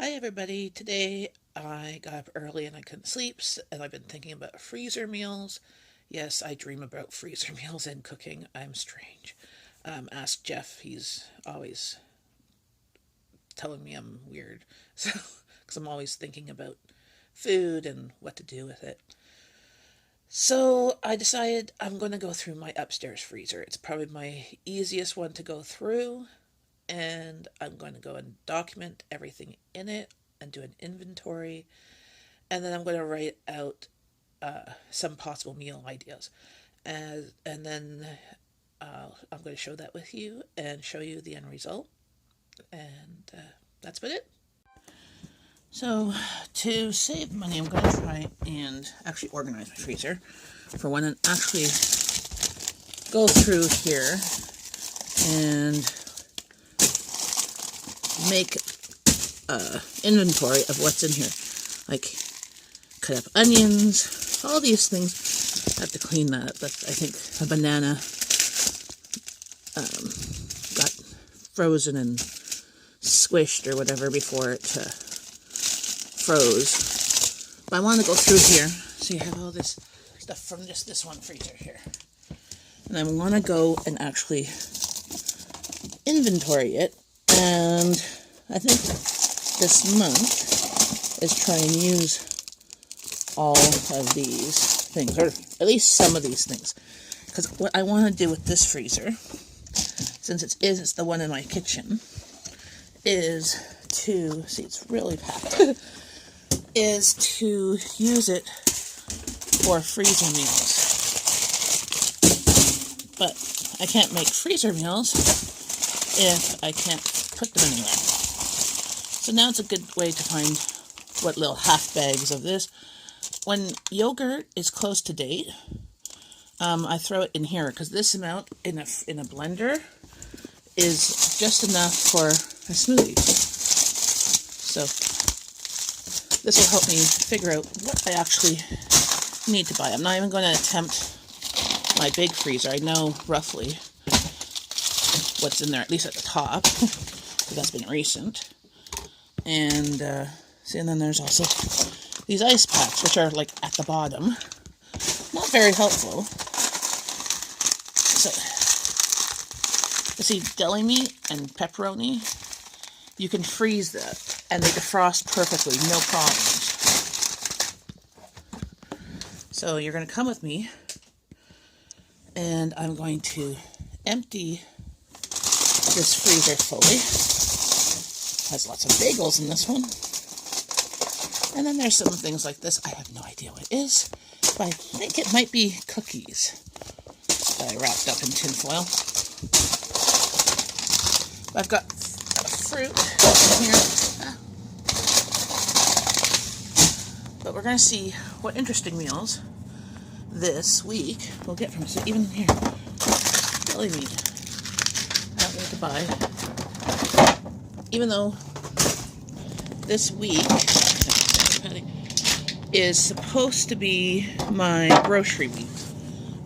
Hi everybody. Today I got up early and I couldn't sleep, and I've been thinking about freezer meals. Yes, I dream about freezer meals and cooking. I'm strange. Ask Jeff. He's always telling me I'm weird. So, because I'm always thinking about food and what to do with it. So I decided I'm going to go through my upstairs freezer. It's probably my easiest one to go through, and I'm going to go and document everything in it and do an inventory, and then I'm going to write out some possible meal ideas, and then I'm going to show that with you and show you the end result, and that's about it. So to save money, I'm going to try and actually organize my freezer for one and actually go through here and make inventory of what's in here. Like cut up onions, all these things. I have to clean that up, but I think a banana got frozen and squished or whatever before it froze. But I want to go through here. So you have all this stuff from just this one freezer here. And I want to go and actually inventory it. And I think this month is try and use all of these things, or at least some of these things. Because what I want to do with this freezer, since it's the one in my kitchen, is to, see it's really packed, is to use it for freezer meals. But I can't make freezer meals if I can't put them anywhere. So now it's a good way to find what little half bags of this. When yogurt is close to date, I throw it in here because this amount in a blender is just enough for a smoothie. So this will help me figure out what I actually need to buy. I'm not even going to attempt my big freezer. I know roughly what's in there, at least at the top, because that's been recent. And see, and then there's also these ice packs, which are like at the bottom. Not very helpful. So, you see, deli meat and pepperoni, you can freeze that, and they defrost perfectly, no problems. So you're going to come with me, and I'm going to empty this freezer fully. Has lots of bagels in this one. And then there's some things like this. I have no idea what it is, but I think it might be cookies that I wrapped up in tin foil. I've got fruit in here. But we're going to see what interesting meals this week we'll get from it. So even here, deli meat. I don't need to buy. Even though this week is supposed to be my grocery week,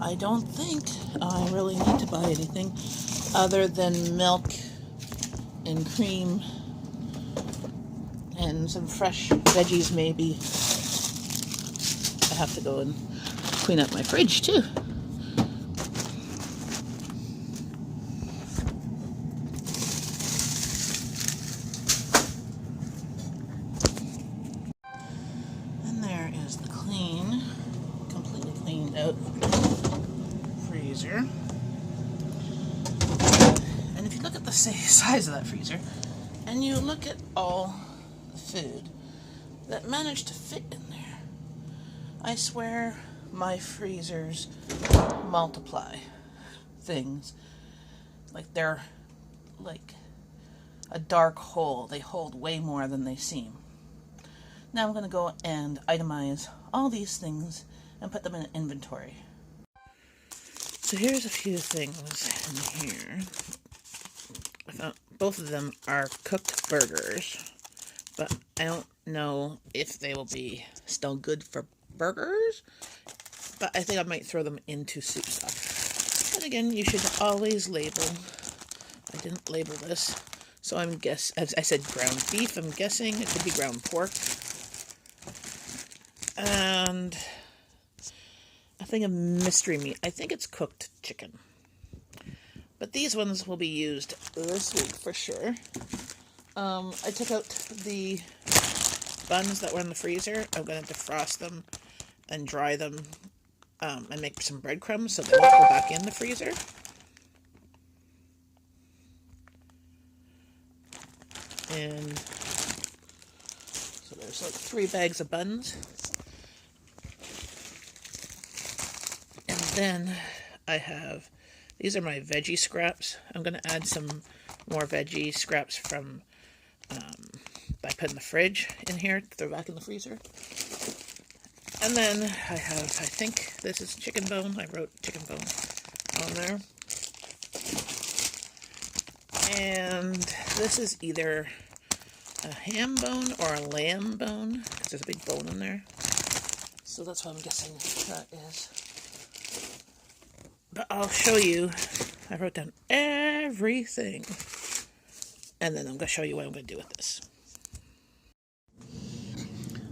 I don't think I really need to buy anything other than milk and cream and some fresh veggies maybe. I have to go and clean up my fridge too. And there is the clean, completely cleaned out freezer. And if you look at the size of that freezer, and you look at all the food that managed to fit in there, I swear my freezers multiply things. Like they're like a dark hole. They hold way more than they seem. Now I'm going to go and itemize all these things and put them in an inventory. So here's a few things in here. I found both of them are cooked burgers, but I don't know if they will be still good for burgers, but I think I might throw them into soup stock. But again, you should always label. I didn't label this, So as I said, ground beef, I'm guessing. It could be ground pork. And a thing of mystery meat. I think it's cooked chicken. But these ones will be used this week for sure. I took out the buns that were in the freezer. I'm going to defrost them and dry them and make some breadcrumbs so they won't go back in the freezer. And so there's like 3 bags of buns. And then I have, these are my veggie scraps. I'm going to add some more veggie scraps from I put in the fridge in here, throw back in the freezer. And then I have, I think this is chicken bone. I wrote chicken bone on there. And this is either a ham bone or a lamb bone, because there's a big bone in there. So that's what I'm guessing that is. But I'll show you. I wrote down everything. And then I'm going to show you what I'm going to do with this.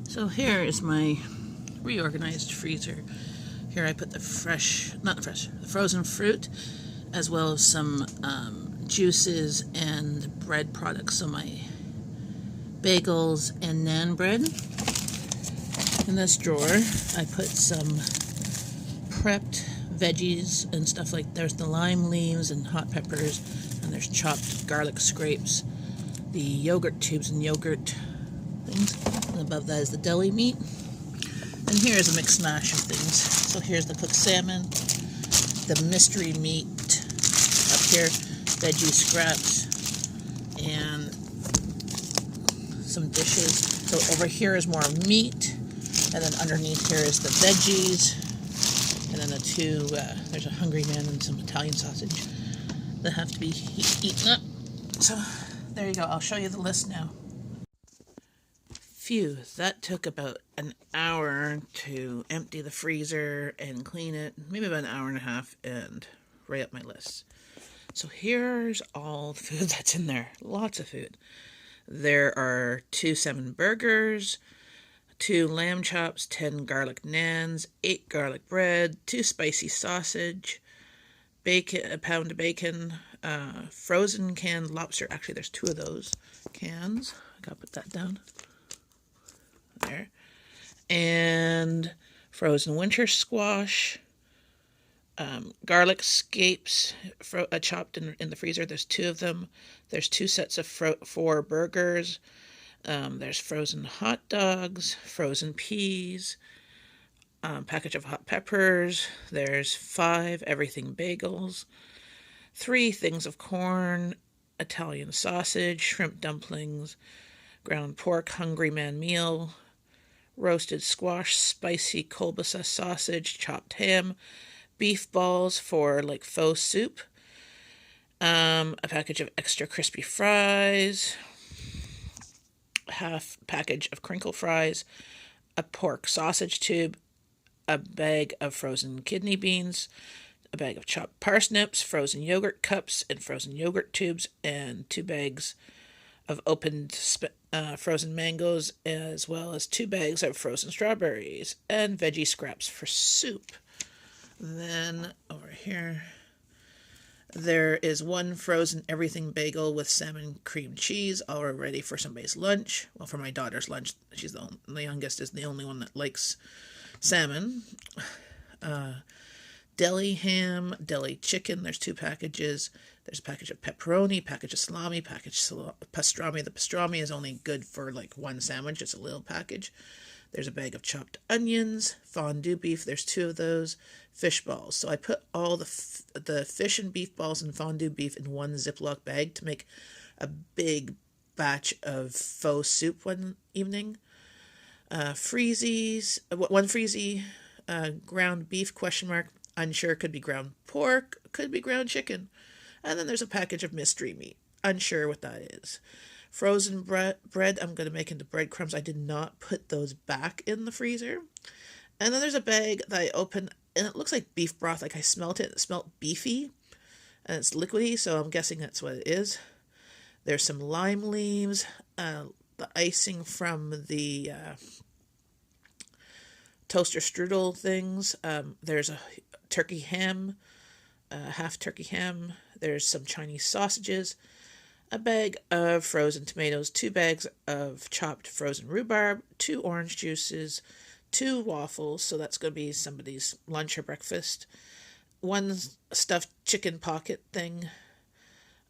So here is my reorganized freezer. Here I put the the frozen fruit, as well as some juices and bread products. So my bagels and naan bread. In this drawer, I put some prepped veggies and stuff like, there's the lime leaves and hot peppers, and there's chopped garlic scrapes, the yogurt tubes and yogurt things, and above that is the deli meat. And here's a mixed mash of things. So here's the cooked salmon, the mystery meat up here, veggie scraps, and some dishes. So over here is more meat, and then underneath here is the veggies, and then the two, there's a Hungry Man and some Italian sausage that have to be eaten up. So there you go. I'll show you the list now. Phew, that took about an hour to empty the freezer and clean it. Maybe about an hour and a half, and write up my list. So here's all the food that's in there. Lots of food. There are 2 salmon burgers, 2 lamb chops, 10 garlic naans, 8 garlic bread, 2 spicy sausage, bacon, a pound of bacon, frozen canned lobster. Actually, there's 2 of those cans. I gotta put that down. There. And frozen winter squash, garlic scapes chopped in the freezer. There's 2 of them. There's 2 sets of 4 burgers. There's frozen hot dogs, frozen peas, package of hot peppers. There's 5 everything bagels, 3 things of corn, Italian sausage, shrimp dumplings, ground pork, Hungry Man meal, roasted squash, spicy kielbasa sausage, chopped ham, beef balls for like faux soup, a package of extra crispy fries, half package of crinkle fries, a pork sausage tube, a bag of frozen kidney beans, a bag of chopped parsnips, frozen yogurt cups and frozen yogurt tubes, and 2 bags of opened frozen mangoes, as well as 2 bags of frozen strawberries, and veggie scraps for soup. Then over here, there is 1 frozen everything bagel with salmon cream cheese, all ready for somebody's lunch. Well, for my daughter's lunch. She's the youngest, is the only one that likes salmon. Deli ham, deli chicken. There's 2 packages. There's a package of pepperoni, package of salami, package of pastrami. The pastrami is only good for like 1 sandwich. It's a little package. There's a bag of chopped onions, fondue beef. There's 2 of those. Fish balls. So I put all the fish and beef balls and fondue beef in 1 Ziploc bag to make a big batch of faux soup one evening. 1 freezy, ground beef, ? Unsure, could be ground pork, could be ground chicken. And then there's a package of mystery meat. Unsure what that is. Frozen bread I'm going to make into breadcrumbs. I did not put those back in the freezer. And then there's a bag that I opened, and it looks like beef broth. Like I smelt it. It smelled beefy, and it's liquidy, so I'm guessing that's what it is. There's some lime leaves, the icing from the toaster strudel things. There's a turkey ham, half turkey ham. There's some Chinese sausages, a bag of frozen tomatoes, 2 bags of chopped frozen rhubarb, 2 orange juices, 2 waffles, so that's going to be somebody's lunch or breakfast, 1 stuffed chicken pocket thing,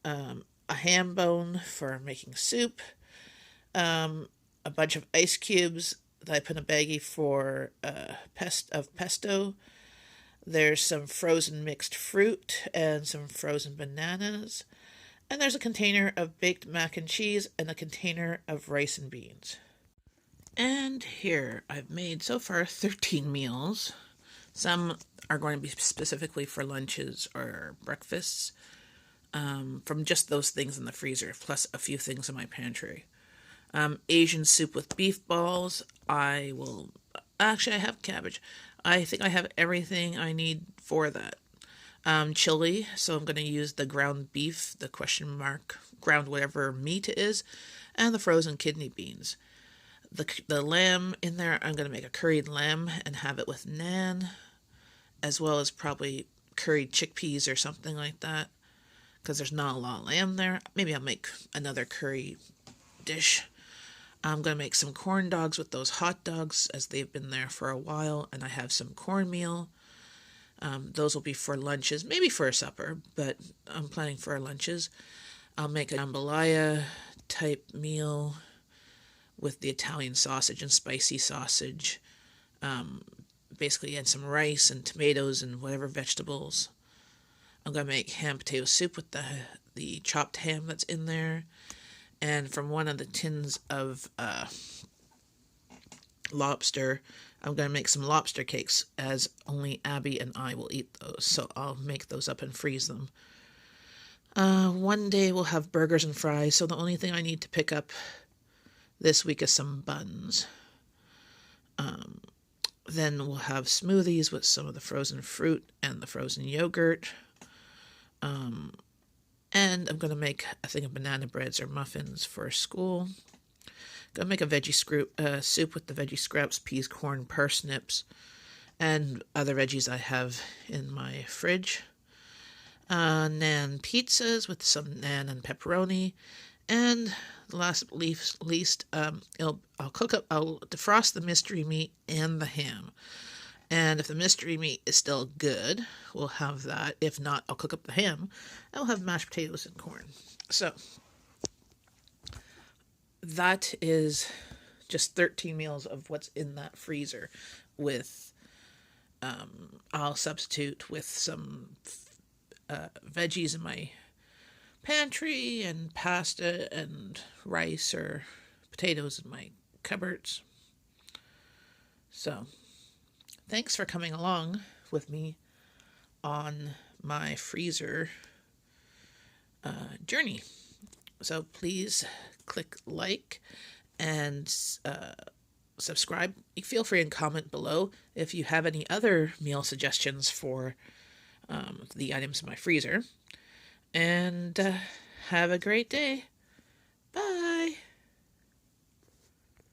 a ham bone for making soup, a bunch of ice cubes that I put in a baggie for pesto. There's some frozen mixed fruit and some frozen bananas. And there's a container of baked mac and cheese and a container of rice and beans. And here I've made so far 13 meals. Some are going to be specifically for lunches or breakfasts, from just those things in the freezer, plus a few things in my pantry. Asian soup with beef balls. I have cabbage. I think I have everything I need for that. Chili, so I'm going to use the ground beef, the question mark, ground whatever meat it is, and the frozen kidney beans. The lamb in there, I'm going to make a curried lamb and have it with naan, as well as probably curried chickpeas or something like that, because there's not a lot of lamb there. Maybe I'll make another curry dish. I'm going to make some corn dogs with those hot dogs, as they've been there for a while, and I have some cornmeal. Those will be for lunches, maybe for a supper, but I'm planning for lunches. I'll make a jambalaya type meal with the Italian sausage and spicy sausage, basically, and some rice and tomatoes and whatever vegetables. I'm going to make ham potato soup with the chopped ham that's in there. And from one of the tins of lobster, I'm going to make some lobster cakes, as only Abby and I will eat those. So I'll make those up and freeze them. One day we'll have burgers and fries, so the only thing I need to pick up this week is some buns. Then we'll have smoothies with some of the frozen fruit and the frozen yogurt. And I'm going to make a thing of banana breads or muffins for school. Going to make a veggie soup with the veggie scraps, peas, corn, parsnips, and other veggies I have in my fridge. Naan pizzas with some naan and pepperoni. And last but least, I'll defrost the mystery meat and the ham. And if the mystery meat is still good, we'll have that. If not, I'll cook up the ham. I'll have mashed potatoes and corn. So that is just 13 meals of what's in that freezer. With I'll substitute with some veggies in my pantry and pasta and rice or potatoes in my cupboards. So thanks for coming along with me on my freezer journey. So please click like and subscribe. Feel free and comment below if you have any other meal suggestions for the items in my freezer. And have a great day. Bye.